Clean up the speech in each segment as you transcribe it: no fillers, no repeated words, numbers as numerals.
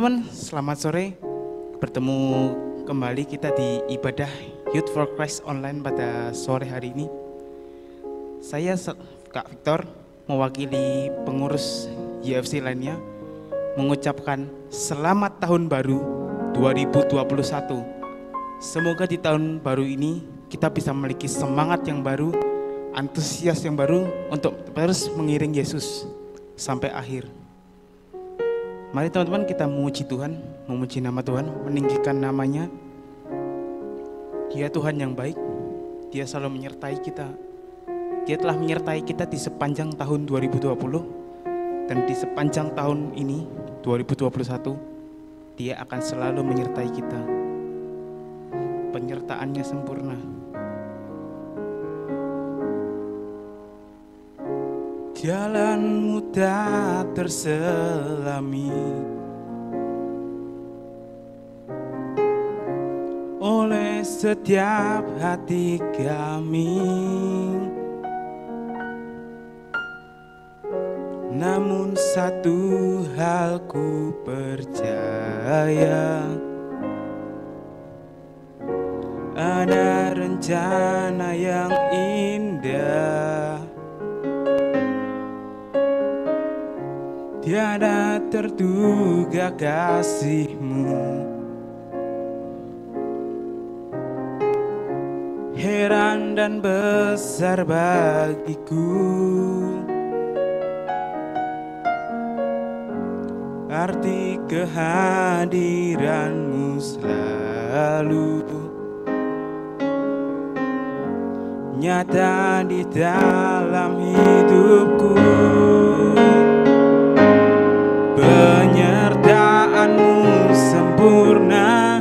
teman-teman, selamat sore. Bertemu kembali kita di ibadah Youth for Christ online pada sore hari ini. Saya Kak Victor, mewakili pengurus YFC lainnya, mengucapkan selamat tahun baru 2021. Semoga di tahun baru ini kita bisa memiliki semangat yang baru, antusias yang baru untuk terus mengiring Yesus sampai akhir. Mari teman-teman kita memuji Tuhan, memuji nama Tuhan, meninggikan namanya. Dia Tuhan yang baik, Dia selalu menyertai kita. Dia telah menyertai kita di sepanjang tahun 2020 dan di sepanjang tahun ini 2021 Dia akan selalu menyertai kita. Penyertaannya sempurna. Jalanmu tak terselami oleh setiap hati kami, namun satu hal ku percaya, ada rencana yang indah. Tiada terduga kasih-Mu, heran dan besar bagiku. Arti kehadiran-Mu selalu nyata di dalam hidupku. Penyertaan-Mu sempurna,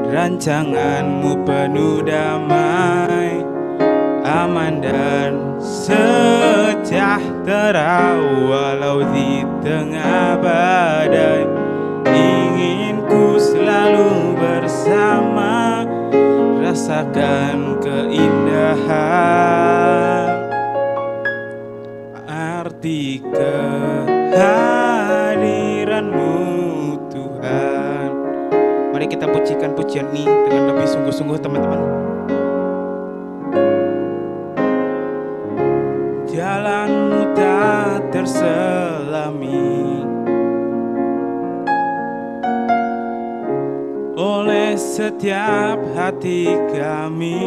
rancangan-Mu penuh damai, aman dan sejahtera walau di tengah badai. Ingin ku selalu bersama, rasakan keindahan, arti kehadiran-Mu Tuhan. Mari kita pujikan pujian ini dengan lebih sungguh-sungguh teman-teman. Jalan-Mu tak terselami oleh setiap hati kami,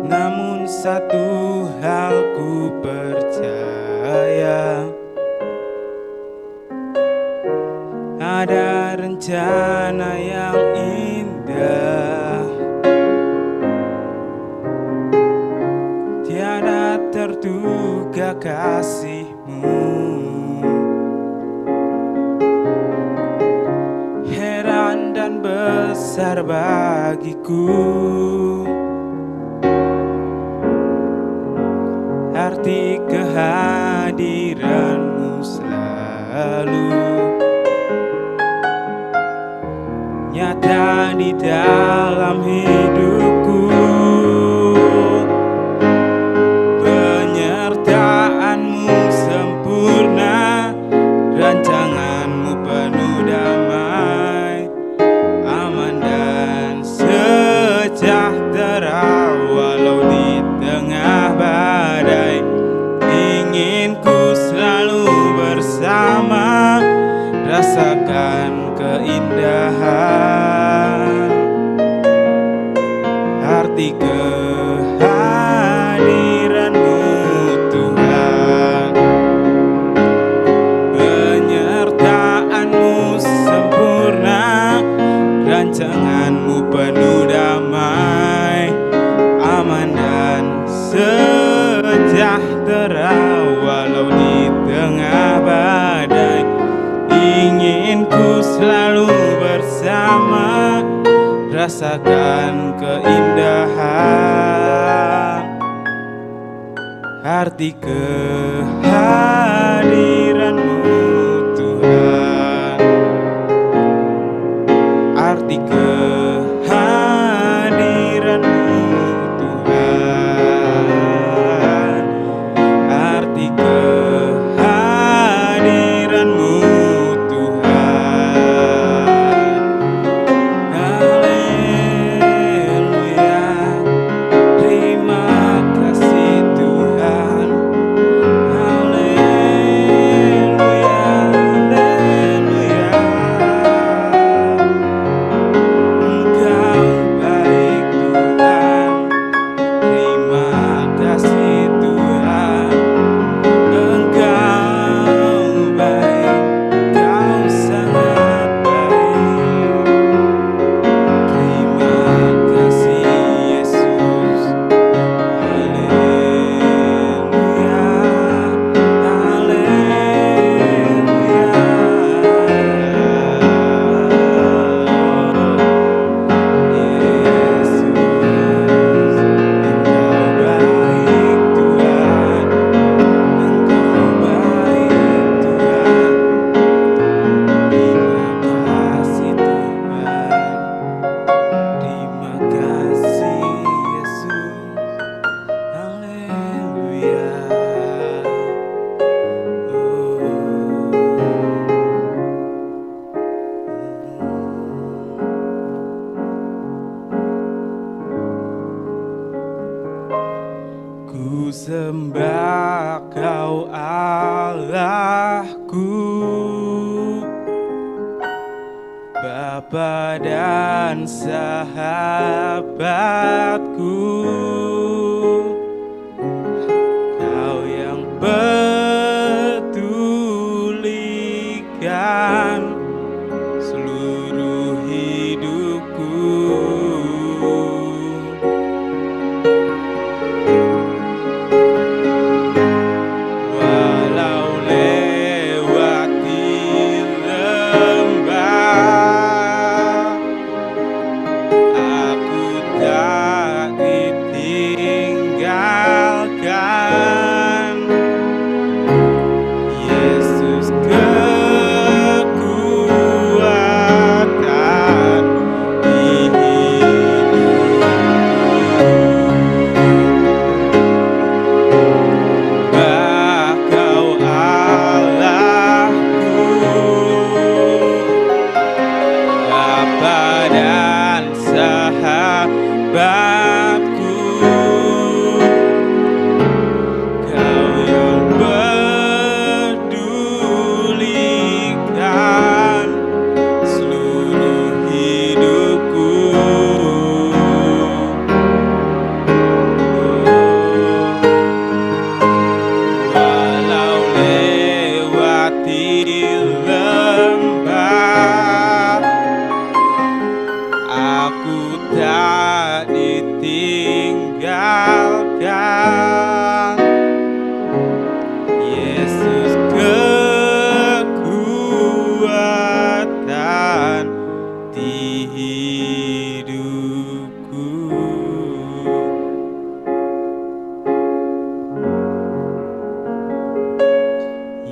namun satu hal ku percaya, ada rencana yang indah. Tiada terduga kasih-Mu, heran dan besar bagiku. Arti kehadiran-Mu selalu nyata di dalam hidupku. Penyertaan-Mu sempurna, rancangan-Mu penuh damai, aman dan sejahtera walau di tengah badai. Ingin ku selalu bersama, rasakan keindahan, arti kehadiran-Mu Tuhan. Penyertaan-Mu sempurna, rancangan-Mu penuh damai, aman dan sejahtera walau di tengah badai. Ingin ku selalu bersama, rasakan keindahan, arti kehadiran-Mu Tuhan. Arti kehadiran-Mu Tuhan, arti kehadiran sembah Kau Allahku, Bapa dan sahabatku, Kau yang pedulikan seluruh hidupku. Walau lewati lembah, aku tak ditinggalkan. Yesus kekuatan di hidupku. Bah Kau Allahku, Bapa dan sahabatku, Kau yang pedulikan seluruh hidupku. Walau lewati lembah, aku tak ditinggalkan. Yesus kekuatan di hidupku.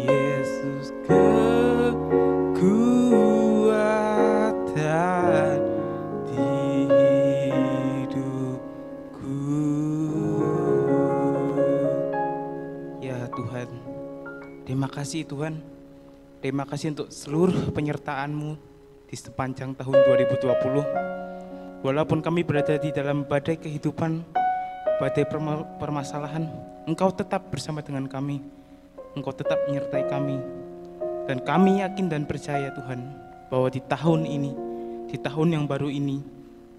Yesus kekuatan di hidupku. Ya Tuhan, terima kasih Tuhan. Terima kasih untuk seluruh penyertaan-Mu di sepanjang tahun 2020. Walaupun kami berada di dalam badai kehidupan, badai permasalahan, Engkau tetap bersama dengan kami. Engkau tetap menyertai kami. Dan kami yakin dan percaya Tuhan, bahwa di tahun ini, di tahun yang baru ini,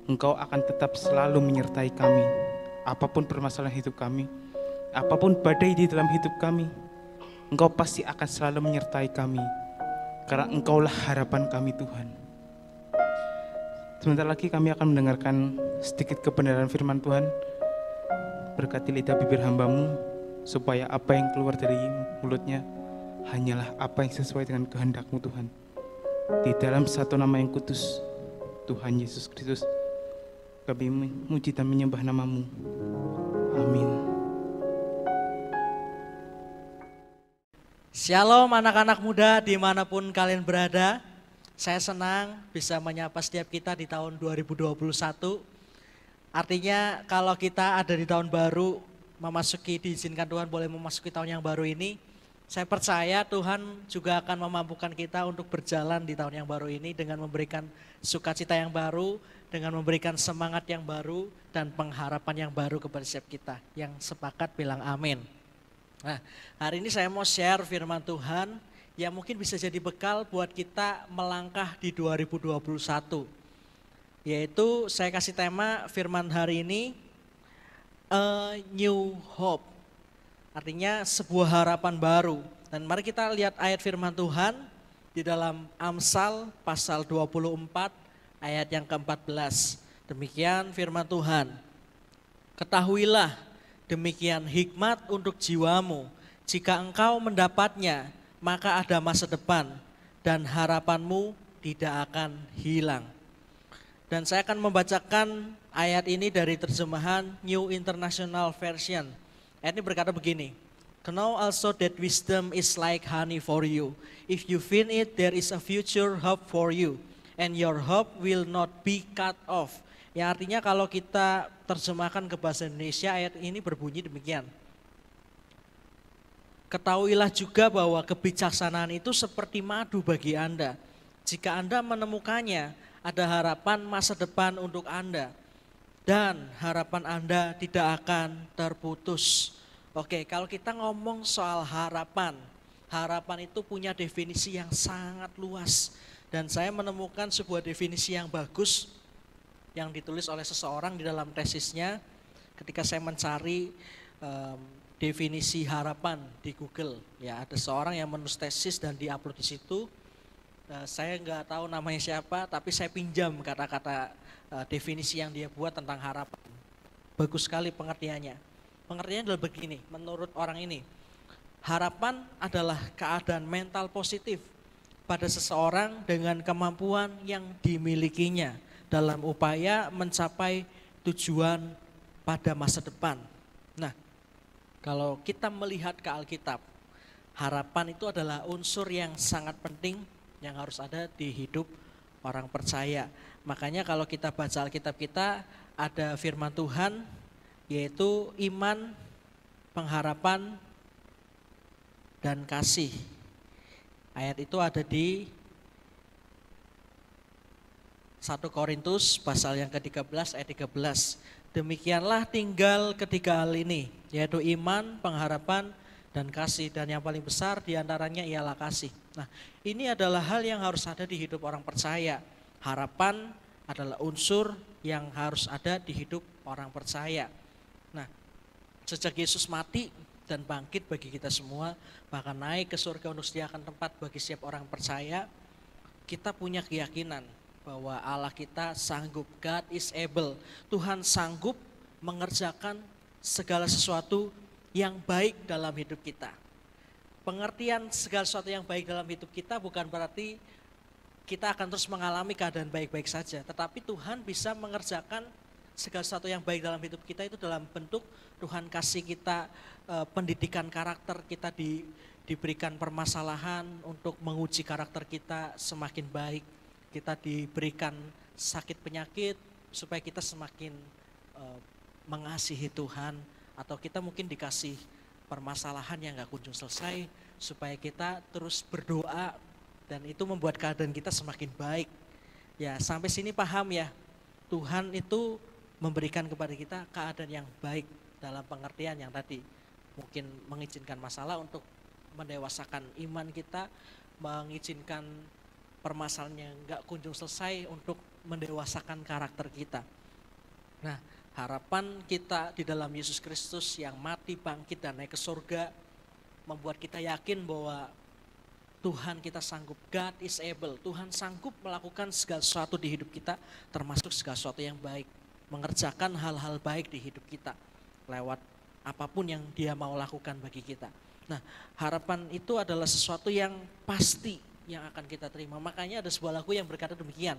Engkau akan tetap selalu menyertai kami. Apapun permasalahan hidup kami, apapun badai di dalam hidup kami, Engkau pasti akan selalu menyertai kami. Karena Engkaulah harapan kami Tuhan. Sebentar lagi kami akan mendengarkan sedikit kebenaran firman Tuhan. Berkati lidah bibir hamba-Mu, supaya apa yang keluar dari mulutnya hanyalah apa yang sesuai dengan kehendak-Mu Tuhan. Di dalam satu nama yang kudus, Tuhan Yesus Kristus, kami memuji dan menyembah nama-Mu. Amin. Shalom anak-anak muda dimanapun kalian berada. Saya senang bisa menyapa setiap kita di tahun 2021. Artinya kalau kita ada di tahun baru, diizinkan Tuhan boleh memasuki tahun yang baru ini, saya percaya Tuhan juga akan memampukan kita untuk berjalan di tahun yang baru ini dengan memberikan sukacita yang baru, dengan memberikan semangat yang baru dan pengharapan yang baru kepada setiap kita. Yang sepakat bilang amin. Nah, hari ini saya mau share firman Tuhan yang mungkin bisa jadi bekal buat kita melangkah di 2021. Yaitu saya kasih tema firman hari ini, A New Hope. Artinya sebuah harapan baru. Dan mari kita lihat ayat firman Tuhan di dalam Amsal pasal 24 ayat yang ke-14. Demikian firman Tuhan. Ketahuilah, demikian hikmat untuk jiwamu, jika engkau mendapatnya, maka ada masa depan dan harapanmu tidak akan hilang. Dan saya akan membacakan ayat ini dari terjemahan New International Version. Ayat ini berkata begini, Know also that wisdom is like honey for you. If you find it, there is a future hope for you, and your hope will not be cut off. Yang artinya kalau kita terjemahkan ke bahasa Indonesia, ayat ini berbunyi demikian. Ketahuilah juga bahwa kebijaksanaan itu seperti madu bagi Anda. Jika Anda menemukannya, ada harapan masa depan untuk Anda. Dan harapan Anda tidak akan terputus. Oke, kalau kita ngomong soal harapan, harapan itu punya definisi yang sangat luas. Dan saya menemukan sebuah definisi yang bagus yang ditulis oleh seseorang di dalam tesisnya ketika saya mencari em, definisi harapan di Google. Ya, ada seorang yang menulis tesis dan diupload di situ. Saya nggak tahu namanya siapa, tapi saya pinjam kata-kata definisi yang dia buat tentang harapan. Bagus sekali pengertiannya. Pengertiannya adalah begini, menurut orang ini, harapan adalah keadaan mental positif pada seseorang dengan kemampuan yang dimilikinya dalam upaya mencapai tujuan pada masa depan. Nah, kalau kita melihat ke Alkitab, harapan itu adalah unsur yang sangat penting yang harus ada di hidup orang percaya. Makanya kalau kita baca Alkitab kita, ada firman Tuhan yaitu iman, pengharapan, dan kasih. Ayat itu ada di 1 Korintus pasal yang ke-13 ayat 13. Demikianlah tinggal ketiga hal ini, yaitu iman, pengharapan, dan kasih. Dan yang paling besar diantaranya ialah kasih. Nah, ini adalah hal yang harus ada di hidup orang percaya. Harapan adalah unsur yang harus ada di hidup orang percaya. Nah, sejak Yesus mati dan bangkit bagi kita semua, bahkan naik ke surga untuk sediakan tempat bagi setiap orang percaya, kita punya keyakinan bahwa Allah kita sanggup, God is able. Tuhan sanggup mengerjakan segala sesuatu yang baik dalam hidup kita. Pengertian segala sesuatu yang baik dalam hidup kita bukan berarti kita akan terus mengalami keadaan baik-baik saja, tetapi Tuhan bisa mengerjakan segala sesuatu yang baik dalam hidup kita itu dalam bentuk Tuhan kasih kita pendidikan karakter kita, diberikan permasalahan untuk menguji karakter kita semakin baik. Kita diberikan sakit penyakit supaya kita semakin mengasihi Tuhan, atau kita mungkin dikasih permasalahan yang gak kunjung selesai supaya kita terus berdoa dan itu membuat keadaan kita semakin baik. Ya, sampai sini paham ya, Tuhan itu memberikan kepada kita keadaan yang baik dalam pengertian yang tadi. Mungkin mengizinkan masalah untuk mendewasakan iman kita, mengizinkan permasalahan yang gak kunjung selesai untuk mendewasakan karakter kita. Nah, harapan kita di dalam Yesus Kristus yang mati, bangkit, dan naik ke surga membuat kita yakin bahwa Tuhan kita sanggup, God is able. Tuhan sanggup melakukan segala sesuatu di hidup kita, termasuk segala sesuatu yang baik. Mengerjakan hal-hal baik di hidup kita lewat apapun yang Dia mau lakukan bagi kita. Nah, harapan itu adalah sesuatu yang pasti yang akan kita terima. Makanya ada sebuah lagu yang berkata demikian.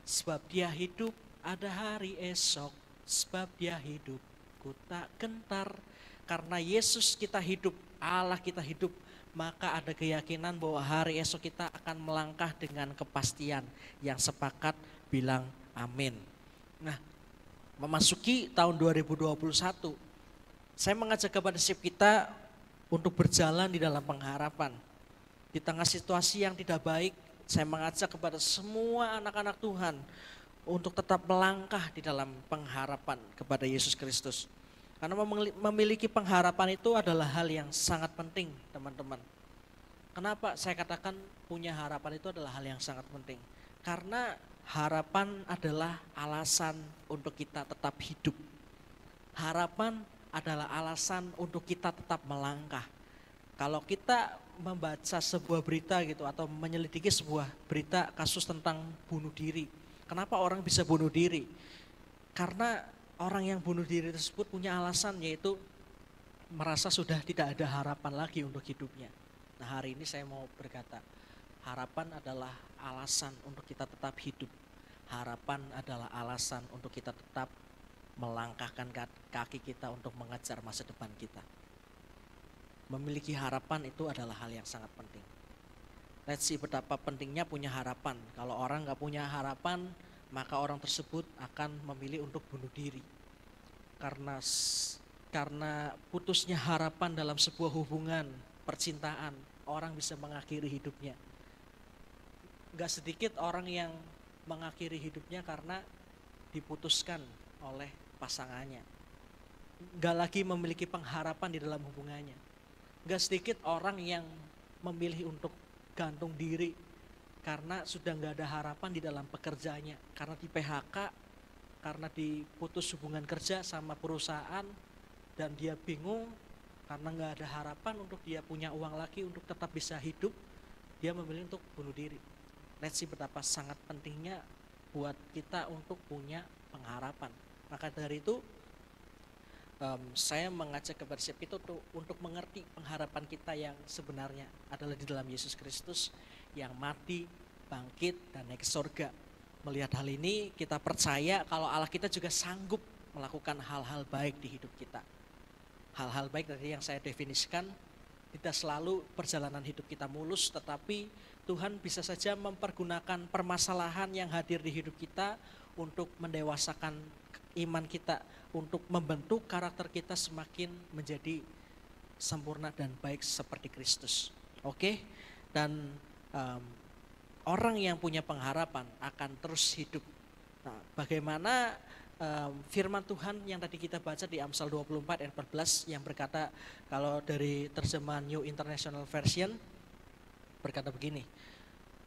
Sebab Dia hidup, ada hari esok. Sebab Dia hidup, ku tak gentar. Karena Yesus kita hidup, Allah kita hidup, maka ada keyakinan bahwa hari esok kita akan melangkah dengan kepastian yang sepakat bilang amin. Nah, memasuki tahun 2021, saya mengajak kepada setiap kita untuk berjalan di dalam pengharapan. Di tengah situasi yang tidak baik, saya mengajak kepada semua anak-anak Tuhan untuk tetap melangkah di dalam pengharapan kepada Yesus Kristus. Karena memiliki pengharapan itu adalah hal yang sangat penting, teman-teman. Kenapa saya katakan punya harapan itu adalah hal yang sangat penting? Karena harapan adalah alasan untuk kita tetap hidup. Harapan adalah alasan untuk kita tetap melangkah. Kalau kita membaca sebuah berita gitu atau menyelidiki sebuah berita kasus tentang bunuh diri. Kenapa orang bisa bunuh diri? Karena orang yang bunuh diri tersebut punya alasan, yaitu merasa sudah tidak ada harapan lagi untuk hidupnya. Nah, hari ini saya mau berkata, harapan adalah alasan untuk kita tetap hidup. Harapan adalah alasan untuk kita tetap melangkahkan kaki kita untuk mengejar masa depan kita. Memiliki harapan itu adalah hal yang sangat penting. Let's see betapa pentingnya punya harapan. Kalau orang gak punya harapan, maka orang tersebut akan memilih untuk bunuh diri. Karena putusnya harapan dalam sebuah hubungan percintaan, orang bisa mengakhiri hidupnya. Gak sedikit orang yang mengakhiri hidupnya karena diputuskan oleh pasangannya. nggak lagi memiliki pengharapan di dalam hubungannya. Nggak sedikit orang yang memilih untuk gantung diri karena sudah nggak ada harapan di dalam pekerjaannya, karena di PHK, karena diputus hubungan kerja sama perusahaan, dan dia bingung karena nggak ada harapan untuk dia punya uang lagi untuk tetap bisa hidup, dia memilih untuk bunuh diri. Let's see betapa sangat pentingnya buat kita untuk punya pengharapan. Maka dari itu saya mengajak kepada setiap kita untuk mengerti pengharapan kita yang sebenarnya adalah di dalam Yesus Kristus yang mati, bangkit, dan naik ke surga. Melihat hal ini kita percaya kalau Allah kita juga sanggup melakukan hal-hal baik di hidup kita. Hal-hal baik tadi yang saya definisikan, tidak selalu perjalanan hidup kita mulus, tetapi Tuhan bisa saja mempergunakan permasalahan yang hadir di hidup kita untuk mendewasakan iman kita, untuk membentuk karakter kita semakin menjadi sempurna dan baik seperti Kristus. Oke? Dan orang yang punya pengharapan akan terus hidup. Nah, bagaimana firman Tuhan yang tadi kita baca di Amsal 24 ayat 14 yang berkata, kalau dari terjemahan New International Version berkata begini,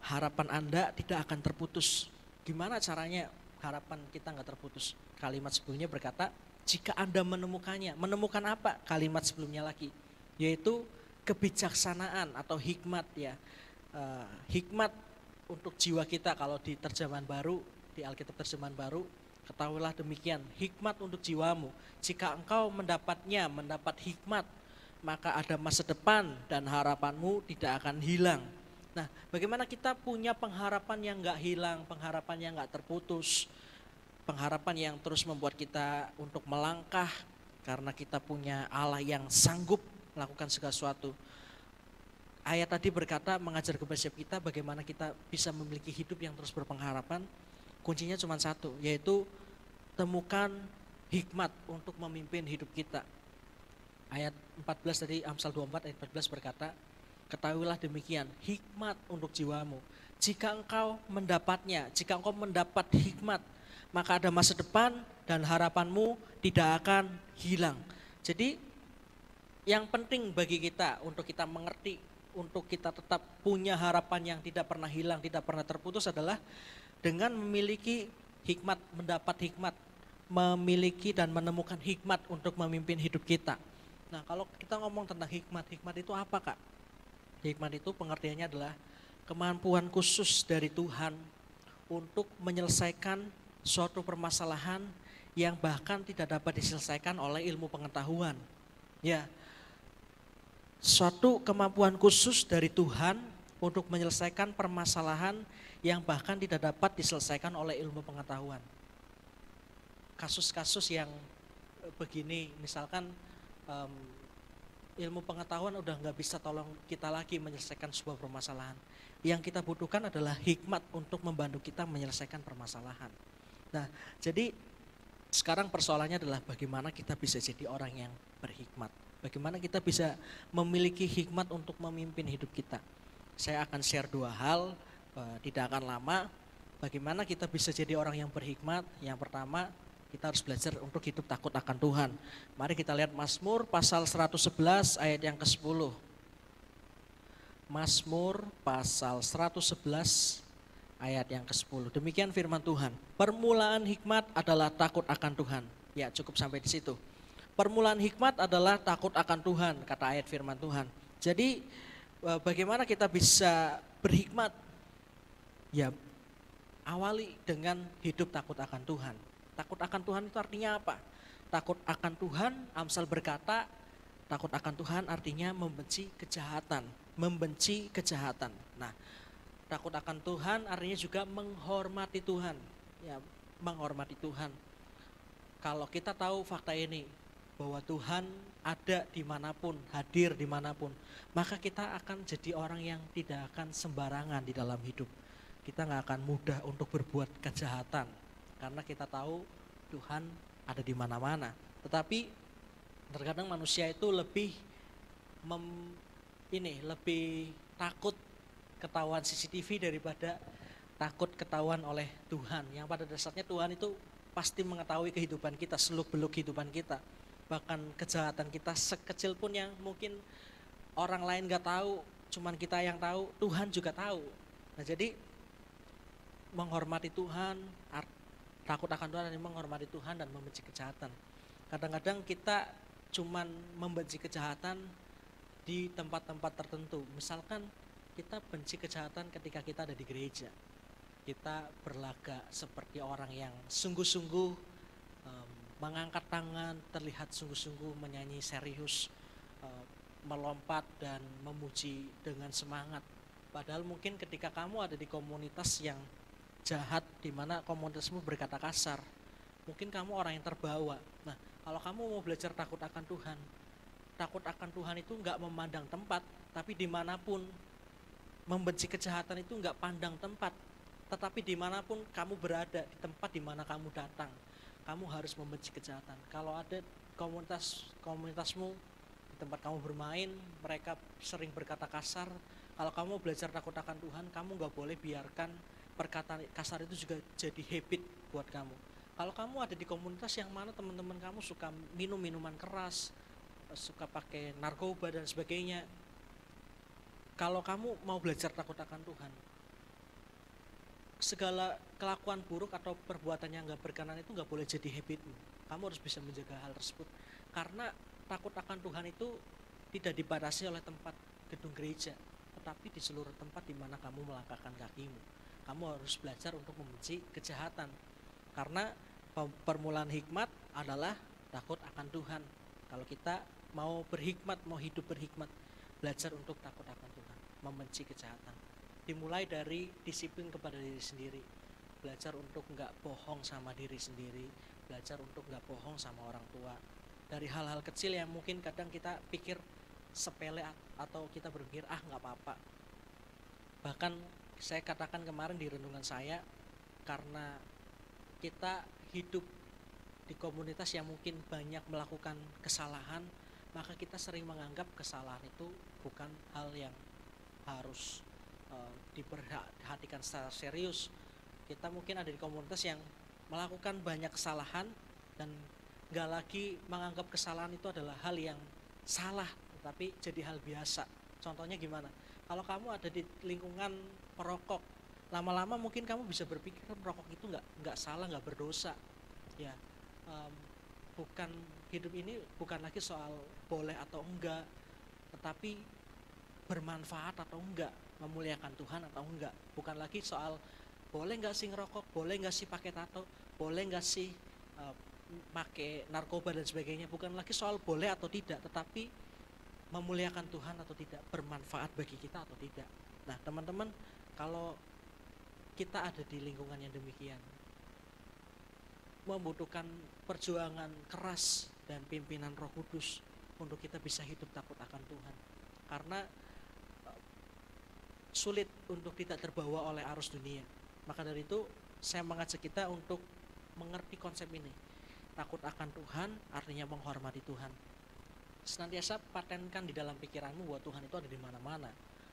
harapan Anda tidak akan terputus. Gimana caranya harapan kita nggak terputus? Kalimat sebelumnya berkata, jika Anda menemukannya. Menemukan apa? Kalimat sebelumnya lagi, yaitu kebijaksanaan atau hikmat ya. Hikmat untuk jiwa kita kalau di terjemahan baru, di Alkitab terjemahan baru, ketahuilah demikian, hikmat untuk jiwamu. Jika engkau mendapatnya, mendapat hikmat, maka ada masa depan dan harapanmu tidak akan hilang. Nah, bagaimana kita punya pengharapan yang gak hilang, pengharapan yang gak terputus, pengharapan yang terus membuat kita untuk melangkah, karena kita punya Allah yang sanggup melakukan segala sesuatu. Ayat tadi berkata mengajar kepada setiap kita bagaimana kita bisa memiliki hidup yang terus berpengharapan. Kuncinya cuma satu, yaitu temukan hikmat untuk memimpin hidup kita. Ayat 14 dari Amsal 24 ayat 14 berkata, ketahuilah demikian, hikmat untuk jiwamu. Jika engkau mendapatnya, jika engkau mendapat hikmat, maka ada masa depan dan harapanmu tidak akan hilang. Jadi yang penting bagi kita untuk kita mengerti, untuk kita tetap punya harapan yang tidak pernah hilang, tidak pernah terputus adalah dengan memiliki hikmat, mendapat hikmat, memiliki dan menemukan hikmat untuk memimpin hidup kita. Nah, kalau kita ngomong tentang hikmat, hikmat itu apa, Kak? Hikmat itu pengertiannya adalah kemampuan khusus dari Tuhan untuk menyelesaikan suatu permasalahan yang bahkan tidak dapat diselesaikan oleh ilmu pengetahuan. Ya, suatu kemampuan khusus dari Tuhan untuk menyelesaikan permasalahan yang bahkan tidak dapat diselesaikan oleh ilmu pengetahuan. Kasus-kasus yang begini, misalkan ilmu pengetahuan udah nggak bisa tolong kita lagi menyelesaikan sebuah permasalahan. Yang kita butuhkan adalah hikmat untuk membantu kita menyelesaikan permasalahan. Nah, jadi sekarang persoalannya adalah bagaimana kita bisa jadi orang yang berhikmat. Bagaimana kita bisa memiliki hikmat untuk memimpin hidup kita. Saya akan share dua hal, tidak akan lama. Bagaimana kita bisa jadi orang yang berhikmat? Yang pertama, kita harus belajar untuk hidup takut akan Tuhan. Mari kita lihat Mazmur pasal 111 ayat yang ke-10. Mazmur pasal 111 ayat yang ke-10. Demikian firman Tuhan. Permulaan hikmat adalah takut akan Tuhan. Ya, cukup sampai di situ. Permulaan hikmat adalah takut akan Tuhan, kata ayat firman Tuhan. Jadi bagaimana kita bisa berhikmat? Ya, awali dengan hidup takut akan Tuhan. Takut akan Tuhan itu artinya apa? Takut akan Tuhan, Amsal berkata, takut akan Tuhan artinya membenci kejahatan. Membenci kejahatan. Nah, takut akan Tuhan artinya juga menghormati Tuhan. Ya, menghormati Tuhan. Kalau kita tahu fakta ini, bahwa Tuhan ada dimanapun, hadir dimanapun, maka kita akan jadi orang yang tidak akan sembarangan di dalam hidup. Kita gak akan mudah untuk berbuat kejahatan, karena kita tahu Tuhan ada di mana-mana. Tetapi terkadang manusia itu lebih lebih takut ketahuan CCTV daripada takut ketahuan oleh Tuhan. Yang pada dasarnya Tuhan itu pasti mengetahui kehidupan kita, seluk-beluk kehidupan kita. bahkan kejahatan kita sekecil pun yang mungkin orang lain gak tahu, cuman kita yang tahu, Tuhan juga tahu. Nah jadi menghormati Tuhan, takut akan Tuhan dan menghormati Tuhan dan membenci kejahatan. Kadang-kadang kita cuman membenci kejahatan di tempat-tempat tertentu. Misalkan kita benci kejahatan ketika kita ada di gereja. Kita berlagak seperti orang yang sungguh-sungguh mengangkat tangan, terlihat sungguh-sungguh menyanyi serius, melompat dan memuji dengan semangat. Padahal mungkin ketika kamu ada di komunitas yang jahat, di mana komunitasmu berkata kasar, mungkin kamu orang yang terbawa. Nah, kalau kamu mau belajar takut akan Tuhan itu enggak memandang tempat, tapi dimanapun. Membenci kejahatan itu enggak pandang tempat, tetapi dimanapun kamu berada, di tempat dimana kamu datang, kamu harus membenci kejahatan. Kalau ada komunitasmu, di tempat kamu bermain, mereka sering berkata kasar, kalau kamu belajar takut akan Tuhan, kamu enggak boleh biarkan perkataan kasar itu juga jadi habit buat kamu. Kalau kamu ada di komunitas yang mana teman-teman kamu suka minum minuman keras, suka pakai narkoba dan sebagainya, kalau kamu mau belajar takut akan Tuhan, segala kelakuan buruk atau perbuatan yang gak berkenan itu gak boleh jadi habitmu. Kamu harus bisa menjaga hal tersebut. Karena takut akan Tuhan itu tidak dibatasi oleh tempat gedung gereja, tetapi di seluruh tempat di mana kamu melangkahkan kakimu. Kamu harus belajar untuk membenci kejahatan. Karena permulaan hikmat adalah takut akan Tuhan. Kalau kita mau berhikmat, mau hidup berhikmat, belajar untuk takut akan Tuhan, membenci kejahatan. Dimulai dari disiplin kepada diri sendiri, belajar untuk enggak bohong sama diri sendiri, belajar untuk enggak bohong sama orang tua. Dari hal-hal kecil yang mungkin kadang kita pikir sepele atau kita berpikir enggak apa-apa. Bahkan saya katakan kemarin di renungan saya, karena kita hidup di komunitas yang mungkin banyak melakukan kesalahan, maka kita sering menganggap kesalahan itu bukan hal yang harus diperhatikan secara serius. Kita mungkin ada di komunitas yang melakukan banyak kesalahan dan gak lagi menganggap kesalahan itu adalah hal yang salah, tetapi jadi hal biasa. Contohnya gimana? Kalau kamu ada di lingkungan perokok, lama-lama mungkin kamu bisa berpikir merokok itu nggak salah, nggak berdosa. Ya, bukan, hidup ini bukan lagi soal boleh atau enggak, tetapi bermanfaat atau enggak, memuliakan Tuhan atau enggak. Bukan lagi soal boleh enggak sih ngerokok, boleh enggak sih pakai tato, boleh enggak sih pakai narkoba dan sebagainya. Bukan lagi soal boleh atau tidak, tetapi memuliakan Tuhan atau tidak, bermanfaat bagi kita atau tidak. Nah teman-teman, kalau kita ada di lingkungan yang demikian, membutuhkan perjuangan keras dan pimpinan Roh Kudus untuk kita bisa hidup takut akan Tuhan. Karena sulit untuk tidak terbawa oleh arus dunia. Maka dari itu saya mengajak kita untuk mengerti konsep ini. Takut akan Tuhan artinya menghormati Tuhan. Senantiasa patenkan di dalam pikiranmu bahwa Tuhan itu ada di mana-mana,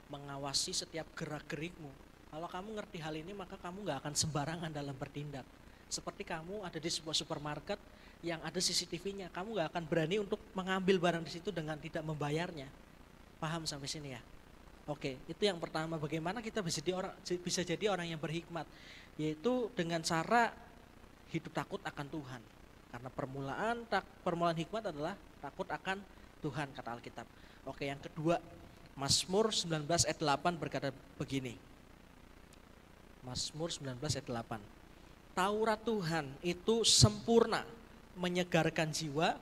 mengawasi setiap gerak-gerikmu. Kalau kamu ngerti hal ini, maka kamu gak akan sembarangan dalam bertindak. Seperti kamu ada di sebuah supermarket yang ada CCTV-nya, kamu gak akan berani untuk mengambil barang di situ dengan tidak membayarnya. Paham sampai sini ya? Oke, itu yang pertama, bagaimana kita bisa jadi orang yang berhikmat, yaitu dengan cara hidup takut akan Tuhan. Karena permulaan hikmat adalah takut akan Tuhan, kata Alkitab. Oke, yang kedua, Mazmur 19 ayat 8 berkata begini. Mazmur 19 ayat 8. Taurat Tuhan itu sempurna, menyegarkan jiwa,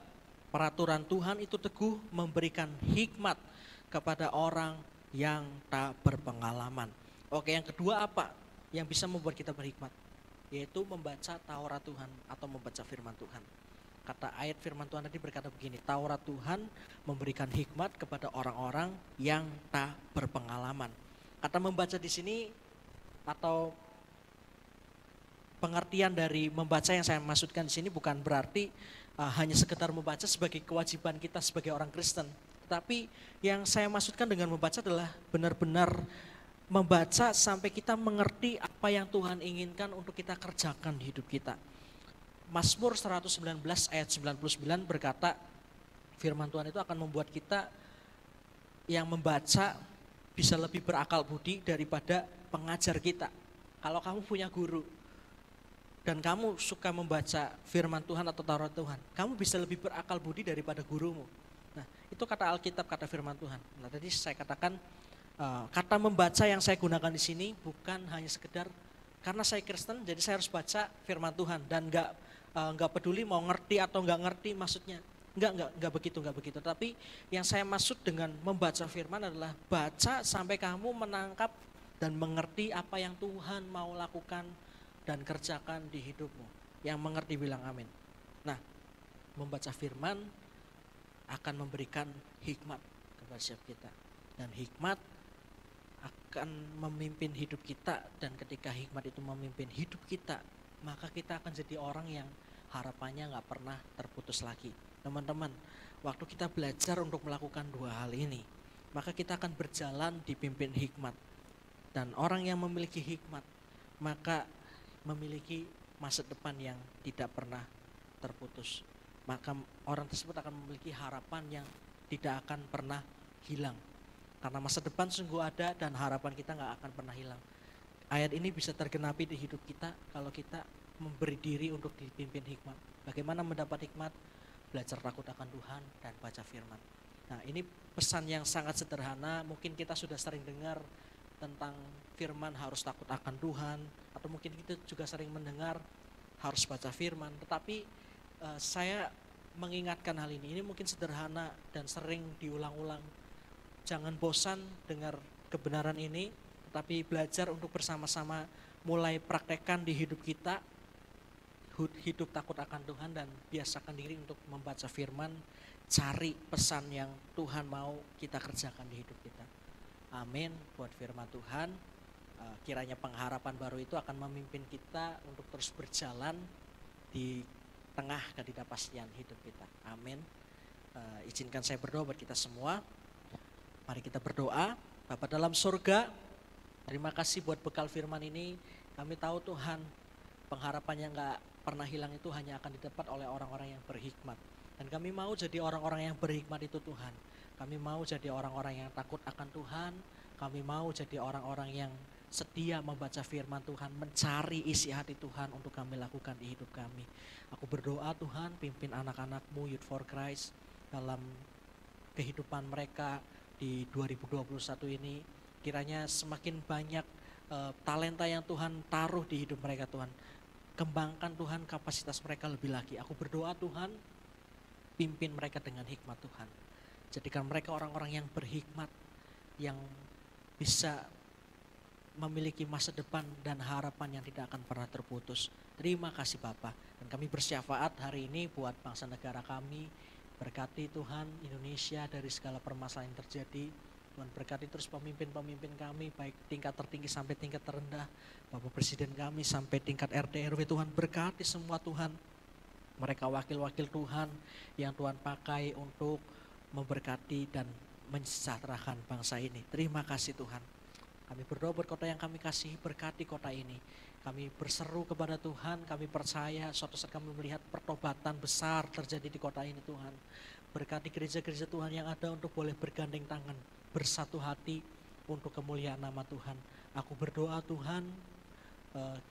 peraturan Tuhan itu teguh, memberikan hikmat kepada orang yang tak berpengalaman. Oke, yang kedua apa yang bisa membuat kita berhikmat? Yaitu membaca Taurat Tuhan atau membaca firman Tuhan. Kata ayat firman Tuhan tadi berkata begini, Taurat Tuhan memberikan hikmat kepada orang-orang yang tak berpengalaman. Kata membaca di sini atau pengertian dari membaca yang saya maksudkan di sini bukan berarti hanya sekedar membaca sebagai kewajiban kita sebagai orang Kristen. Tetapi yang saya maksudkan dengan membaca adalah benar-benar membaca sampai kita mengerti apa yang Tuhan inginkan untuk kita kerjakan di hidup kita. Mazmur 119 ayat 99 berkata, firman Tuhan itu akan membuat kita yang membaca bisa lebih berakal budi daripada pengajar kita. Kalau kamu punya guru dan kamu suka membaca firman Tuhan atau Taurat Tuhan, kamu bisa lebih berakal budi daripada gurumu. Nah, itu kata Alkitab, kata firman Tuhan. Nah, tadi saya katakan kata membaca yang saya gunakan di sini bukan hanya sekedar karena saya Kristen, jadi saya harus baca firman Tuhan dan nggak peduli mau ngerti atau nggak ngerti maksudnya. Enggak begitu. Tapi yang saya maksud dengan membaca firman adalah baca sampai kamu menangkap dan mengerti apa yang Tuhan mau lakukan dan kerjakan di hidupmu. Yang mengerti bilang amin. Nah, membaca firman akan memberikan hikmat kepada setiap kita. Dan hikmat akan memimpin hidup kita, dan ketika hikmat itu memimpin hidup kita, maka kita akan jadi orang yang harapannya nggak pernah terputus lagi. Teman-teman, waktu kita belajar untuk melakukan dua hal ini, maka kita akan berjalan dipimpin hikmat. Dan orang yang memiliki hikmat, maka memiliki masa depan yang tidak pernah terputus. Maka orang tersebut akan memiliki harapan yang tidak akan pernah hilang. Karena masa depan sungguh ada dan harapan kita nggak akan pernah hilang. Ayat ini bisa tergenapi di hidup kita kalau kita memberi diri untuk dipimpin hikmat. Bagaimana mendapat hikmat? Belajar takut akan Tuhan dan baca firman. Nah, ini pesan yang sangat sederhana, mungkin kita sudah sering dengar tentang firman harus takut akan Tuhan, atau mungkin kita juga sering mendengar harus baca firman, tetapi saya mengingatkan hal ini mungkin sederhana dan sering diulang-ulang. Jangan bosan dengar kebenaran ini, tetapi belajar untuk bersama-sama mulai praktekkan di hidup kita, hidup takut akan Tuhan dan biasakan diri untuk membaca firman, cari pesan yang Tuhan mau kita kerjakan di hidup kita. Amin buat firman Tuhan. Kiranya pengharapan baru itu akan memimpin kita untuk terus berjalan di tengah ketidakpastian hidup kita. Amin. Izinkan saya berdoa buat kita semua. Mari kita berdoa. Bapa dalam surga, terima kasih buat bekal firman ini. Kami tahu Tuhan, pengharapan yang gak pernah hilang itu hanya akan didapat oleh orang-orang yang berhikmat. Dan kami mau jadi orang-orang yang berhikmat itu Tuhan. Kami mau jadi orang-orang yang takut akan Tuhan. Kami mau jadi orang-orang yang setia membaca firman Tuhan, mencari isi hati Tuhan untuk kami lakukan di hidup kami. Aku berdoa Tuhan, pimpin anak-anak-Mu Youth for Christ dalam kehidupan mereka di 2021 ini. Kiranya semakin banyak talenta yang Tuhan taruh di hidup mereka Tuhan. Kembangkan Tuhan kapasitas mereka lebih lagi. Aku berdoa Tuhan, pimpin mereka dengan hikmat Tuhan. Jadikan mereka orang-orang yang berhikmat, yang bisa memiliki masa depan dan harapan yang tidak akan pernah terputus. Terima kasih Bapa. Dan kami bersyafaat hari ini buat bangsa negara kami. Berkati Tuhan Indonesia dari segala permasalahan yang terjadi. Tuhan berkati terus pemimpin-pemimpin kami, baik tingkat tertinggi sampai tingkat terendah. Bapak Presiden kami sampai tingkat RT RW, Tuhan berkati semua Tuhan. Mereka wakil-wakil Tuhan yang Tuhan pakai untuk memberkati dan mensejahterakan bangsa ini. Terima kasih Tuhan. Kami berdoa buat kota yang kami kasihi, berkati kota ini. Kami berseru kepada Tuhan, kami percaya suatu saat kami melihat pertobatan besar terjadi di kota ini Tuhan. Berkati gereja-gereja Tuhan yang ada untuk boleh bergandeng tangan, bersatu hati untuk kemuliaan nama Tuhan. Aku berdoa Tuhan,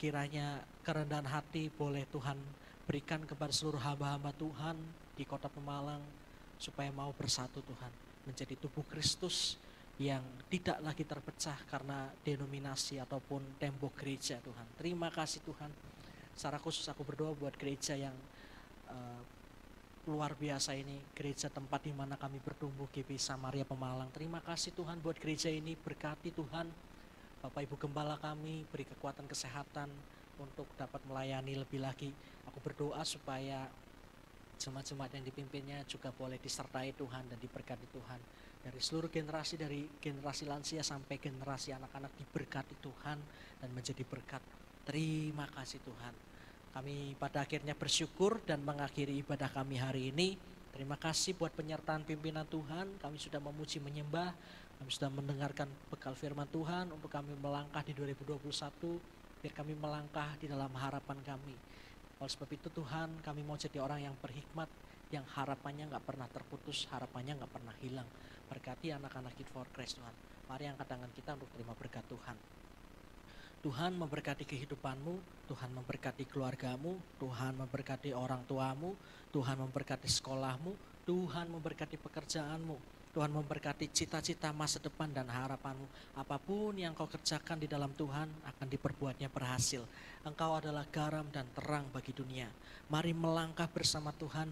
kiranya kerendahan hati boleh Tuhan berikan kepada seluruh hamba-hamba Tuhan di kota Pemalang, supaya mau bersatu Tuhan, menjadi tubuh Kristus yang tidak lagi terpecah karena denominasi ataupun tembok gereja Tuhan. Terima kasih Tuhan. Secara khusus aku berdoa buat gereja yang luar biasa ini, gereja tempat di mana kami bertumbuh, GBI Samaria Pemalang. Terima kasih Tuhan buat gereja ini, berkati Tuhan. Bapak Ibu Gembala kami, beri kekuatan kesehatan untuk dapat melayani lebih lagi. Aku berdoa supaya jemaat-jemaat yang dipimpinnya juga boleh disertai Tuhan dan diberkati Tuhan. Dari seluruh generasi, dari generasi lansia sampai generasi anak-anak diberkati Tuhan dan menjadi berkat. Terima kasih Tuhan. Kami pada akhirnya bersyukur dan mengakhiri ibadah kami hari ini. Terima kasih buat penyertaan pimpinan Tuhan. Kami sudah memuji menyembah. Kami sudah mendengarkan bekal firman Tuhan untuk kami melangkah di 2021. Biar kami melangkah di dalam harapan kami. Oleh sebab itu Tuhan, kami mau jadi orang yang berhikmat, yang harapannya nggak pernah terputus, harapannya nggak pernah hilang. Berkati anak-anak Youth for Christ Tuhan. Mari angkat tangan kita untuk terima berkat Tuhan. Tuhan memberkati kehidupanmu, Tuhan memberkati keluargamu, Tuhan memberkati orang tuamu, Tuhan memberkati sekolahmu, Tuhan memberkati pekerjaanmu, Tuhan memberkati cita-cita masa depan dan harapanmu. Apapun yang kau kerjakan di dalam Tuhan akan diperbuatnya berhasil. Engkau adalah garam dan terang bagi dunia. Mari melangkah bersama Tuhan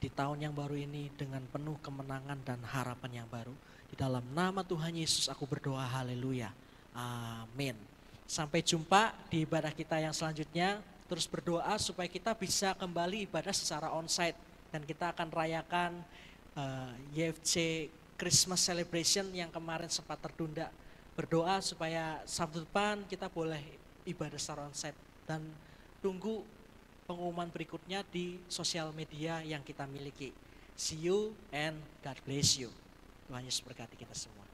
di tahun yang baru ini dengan penuh kemenangan dan harapan yang baru. Di dalam nama Tuhan Yesus aku berdoa, haleluya, amin. Sampai jumpa di ibadah kita yang selanjutnya. Terus berdoa supaya kita bisa kembali ibadah secara onsite. Dan kita akan rayakan YFC Christmas Celebration yang kemarin sempat tertunda. Berdoa supaya Sabtu depan kita boleh ibadah secara onsite. Dan tunggu pengumuman berikutnya di sosial media yang kita miliki. See you and God bless you. Tuhan Yesus berkati kita semua.